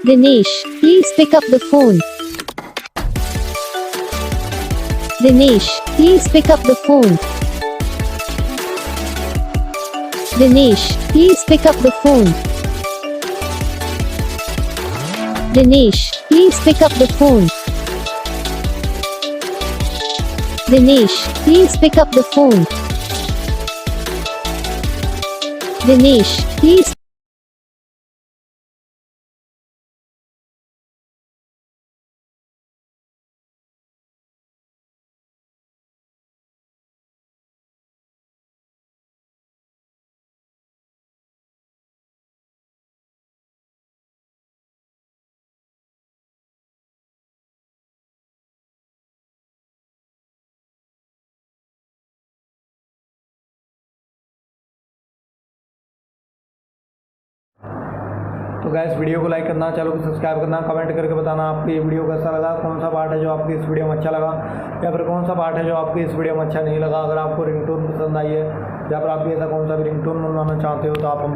Dinesh, please pick up the phone. Dinesh, please pick up the phone. Dinesh, please pick up the phone. Dinesh, please pick up the phone. Dinesh, please pick up the phone. Dinesh, please. तो guys video को like करना, channel को subscribe करना, comment करके बताना आपको ये video कैसा लगा, कौन सा पार्ट है जो आपको इस वीडियो में अच्छा लगा या फिर कौन सा पार्ट है जो आपको इस वीडियो में अच्छा नहीं लगा। अगर आपको रिंगटोन पसंद आई है या फिर आप भी ऐसा कौन सा भी रिंगटोन बनवाना चाहते हो तो आप हम